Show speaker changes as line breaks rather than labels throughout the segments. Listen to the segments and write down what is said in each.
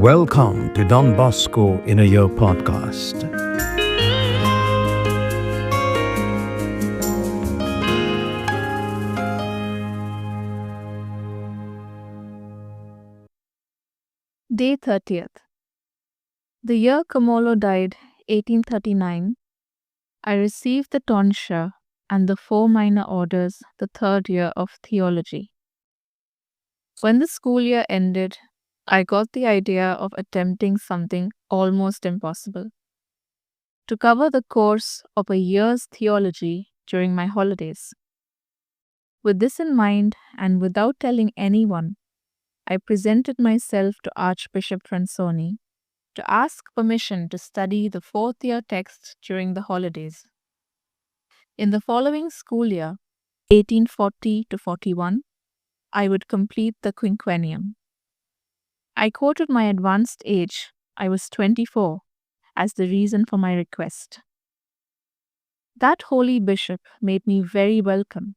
Welcome to Don Bosco in a Year podcast.
Day 30th. The year Camolo died, 1839, I received the tonsure and the 4 minor orders the third year of theology. When the school year ended, I got the idea of attempting something almost impossible: to cover the course of a year's theology during my holidays. With this in mind, and without telling anyone, I presented myself to Archbishop Fransoni to ask permission to study the 4th year text during the holidays. In the following school year, 1840 to 41, I would complete the quinquennium. I quoted my advanced age, I was 24, as the reason for my request. That holy bishop made me very welcome,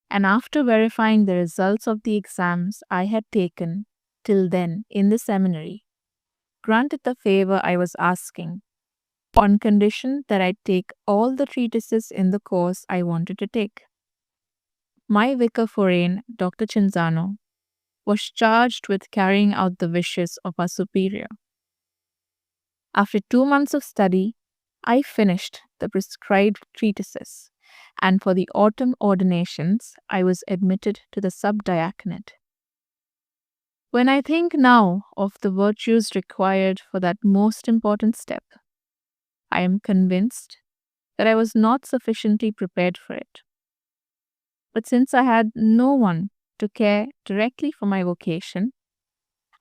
and after verifying the results of the exams I had taken till then in the seminary, granted the favor I was asking, on condition that I take all the treatises in the course I wanted to take. My vicar foreign, Dr. Cinzano, was charged with carrying out the wishes of our superior. After 2 months of study, I finished the prescribed treatises, and for the autumn ordinations, I was admitted to the subdiaconate. When I think now of the virtues required for that most important step, I am convinced that I was not sufficiently prepared for it. But since I had no one to care directly for my vocation,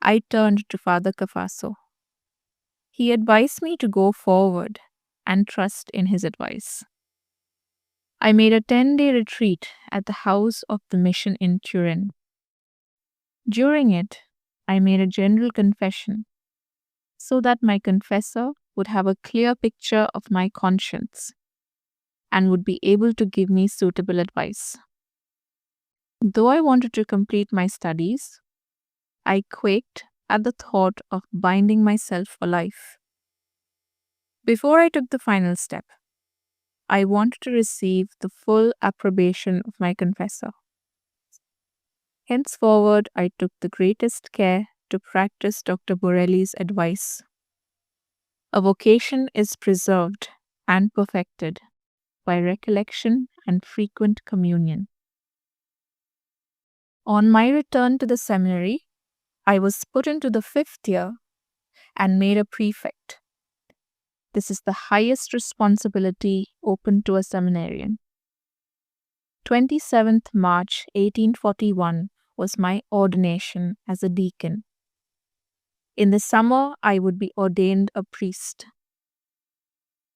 I turned to Father Kafaso. He advised me to go forward and trust in his advice. I made a 10-day retreat at the house of the mission in Turin. During it, I made a general confession so that my confessor would have a clear picture of my conscience and would be able to give me suitable advice. Though I wanted to complete my studies, I quaked at the thought of binding myself for life. Before I took the final step, I wanted to receive the full approbation of my confessor. Henceforward, I took the greatest care to practice Dr. Borelli's advice. A vocation is preserved and perfected by recollection and frequent communion. On my return to the seminary, I was put into the 5th year and made a prefect. This is the highest responsibility open to a seminarian. 27th March 1841 was my ordination as a deacon. In the summer, I would be ordained a priest.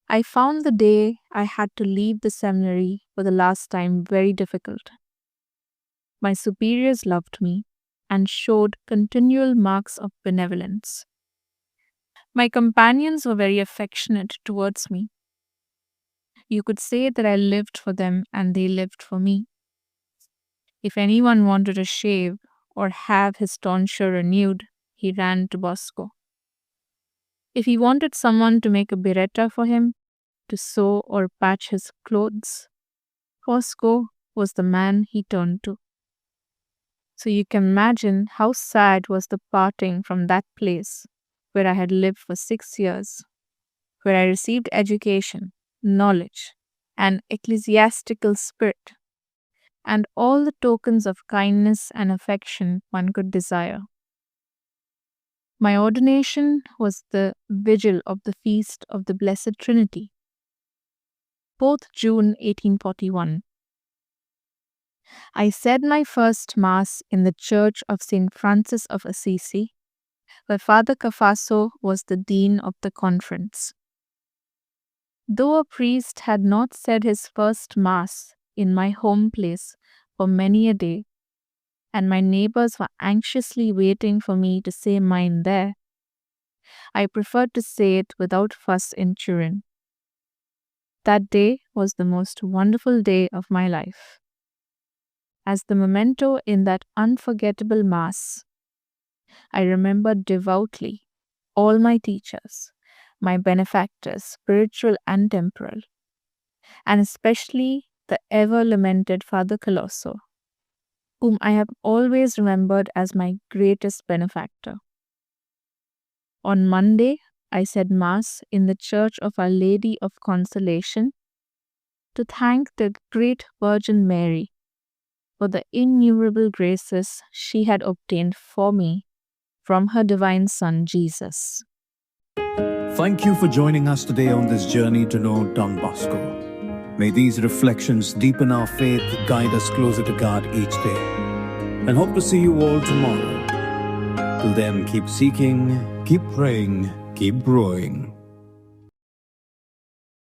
I found the day I had to leave the seminary for the last time very difficult. My superiors loved me and showed continual marks of benevolence. My companions were very affectionate towards me. You could say that I lived for them and they lived for me. If anyone wanted a shave or have his tonsure renewed, he ran to Bosco. If he wanted someone to make a biretta for him, to sew or patch his clothes, Bosco was the man he turned to. So you can imagine how sad was the parting from that place where I had lived for 6 years, where I received education, knowledge, and ecclesiastical spirit, and all the tokens of kindness and affection one could desire. My ordination was the vigil of the feast of the Blessed Trinity, 4th June 1841. I said my first Mass in the Church of St. Francis of Assisi, where Father Kafaso was the dean of the conference. Though a priest had not said his first Mass in my home place for many a day, and my neighbors were anxiously waiting for me to say mine there, I preferred to say it without fuss in Turin. That day was the most wonderful day of my life. As the memento in that unforgettable Mass, I remember devoutly all my teachers, my benefactors, spiritual and temporal, and especially the ever-lamented Father Kafaso, whom I have always remembered as my greatest benefactor. On Monday, I said Mass in the Church of Our Lady of Consolation to thank the great Virgin Mary for the innumerable graces she had obtained for me from her divine Son, Jesus.
Thank you for joining us today on this journey to know Don Bosco. May these reflections deepen our faith, guide us closer to God each day, and hope to see you all tomorrow. Till then, keep seeking, keep praying, keep growing.